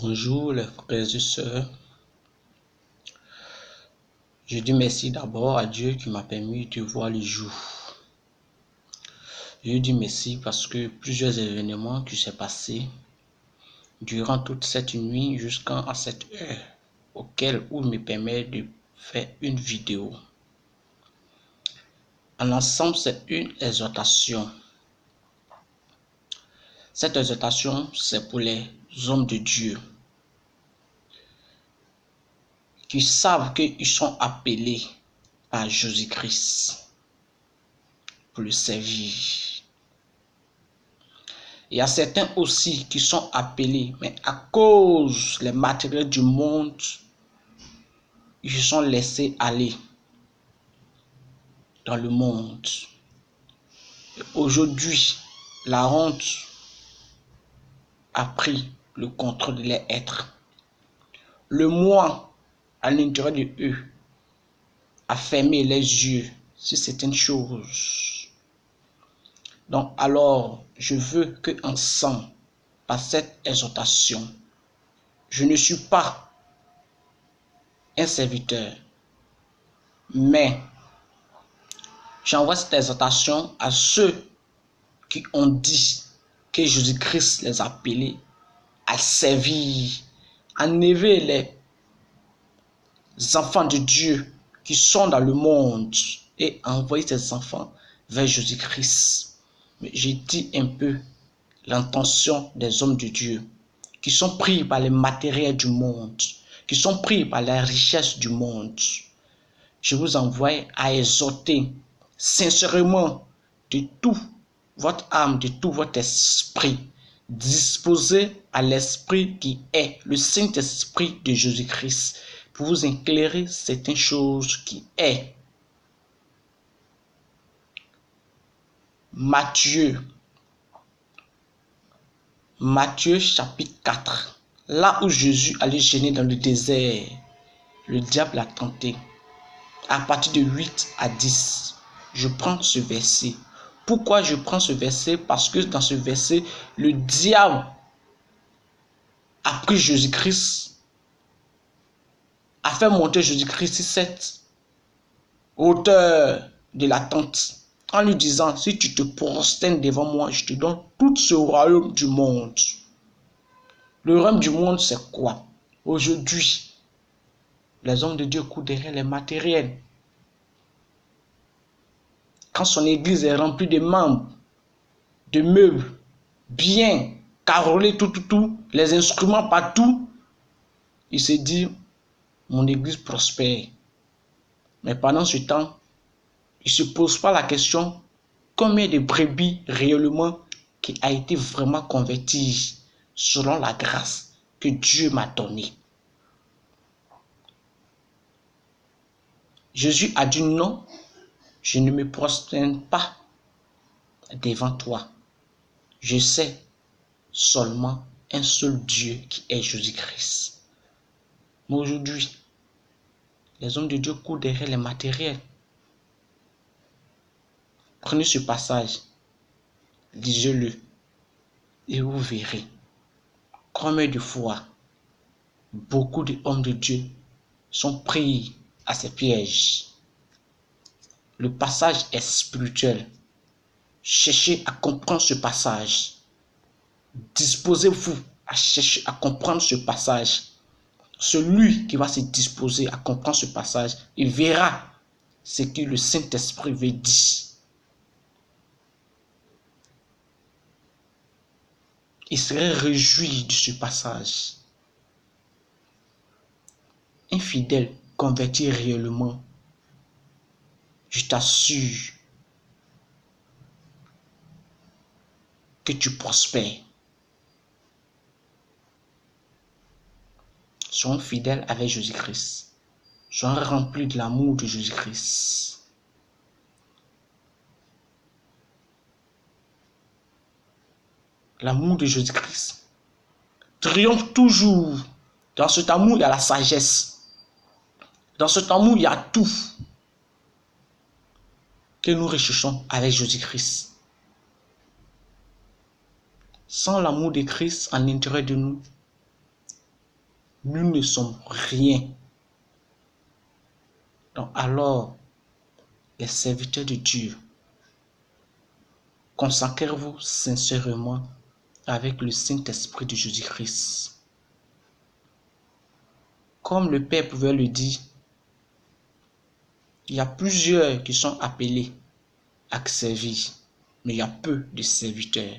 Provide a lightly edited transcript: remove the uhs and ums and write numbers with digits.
Bonjour les frères et sœurs. Je dis merci d'abord à Dieu qui m'a permis de voir le jour. Je dis merci parce que plusieurs événements qui s'est passé durant toute cette nuit jusqu'à cette heure auquel il me permet de faire une vidéo. En ensemble, c'est une exhortation. Cette exhortation, c'est pour les hommes de Dieu qui savent qu'ils sont appelés par Jésus-Christ pour le servir. Il y a certains aussi qui sont appelés, mais à cause des matériels du monde, ils se sont laissés aller dans le monde. Aujourd'hui, la honte a pris le contrôle de leur être. Le moi, à l'intérieur de eux, a fermé les yeux sur certaines choses. Donc alors, je veux que ensemble, par cette exhortation, je ne suis pas un serviteur, mais j'envoie cette exhortation à ceux qui ont dit que Jésus-Christ les a appelés à servir, à enlever les enfants de Dieu qui sont dans le monde et envoyer ces enfants vers Jésus-Christ. Mais j'ai dit un peu l'intention des hommes de Dieu qui sont pris par les matériels du monde, qui sont pris par la richesse du monde. Je vous envoie à exhorter sincèrement de tout votre âme, de tout votre esprit, disposez à l'esprit qui est le Saint-Esprit de Jésus-Christ pour vous éclairer certaines choses qui est. Matthieu chapitre 4, là où Jésus allait jeûner dans le désert, le diable l'a tenté. À partir de 8 à 10, je prends ce verset. Pourquoi je prends ce verset? Parce que dans ce verset, le diable a pris Jésus-Christ, a fait monter Jésus-Christ sur cette hauteur de la tente, en lui disant, si tu te prosternes devant moi, je te donne tout ce royaume du monde. Le royaume du monde, c'est quoi? Aujourd'hui, les hommes de Dieu courent derrière les matériels. Quand son église est remplie de membres, de meubles, bien carrelés, tout, les instruments partout, il se dit, mon église prospère. Mais pendant ce temps, il ne se pose pas la question, combien de brebis réellement qui a été vraiment converti selon la grâce que Dieu m'a donnée. Jésus a dit non, je ne me prosterne pas devant toi. Je sais seulement un seul Dieu qui est Jésus-Christ. Mais aujourd'hui, les hommes de Dieu courent derrière les matériels. Prenez ce passage, lisez-le, et vous verrez combien de fois beaucoup d'hommes de Dieu sont pris à ces pièges. Le passage est spirituel. Cherchez à comprendre ce passage. Disposez-vous à chercher à comprendre ce passage. Celui qui va se disposer à comprendre ce passage, il verra ce que le Saint-Esprit veut dire. Il serait réjoui de ce passage. Un fidèle converti réellement, je t'assure que tu prospères. Sois fidèle avec Jésus-Christ. Sois rempli de l'amour de Jésus-Christ. L'amour de Jésus-Christ triomphe toujours. Dans cet amour, il y a la sagesse. Dans cet amour, il y a tout que nous recherchons avec Jésus-Christ. Sans l'amour de Christ en l'intérieur de nous, nous ne sommes rien. Donc alors, les serviteurs de Dieu, consacrez-vous sincèrement avec le Saint-Esprit de Jésus-Christ. Comme le Père pouvait le dire, il y a plusieurs qui sont appelés à servir, mais il y a peu de serviteurs.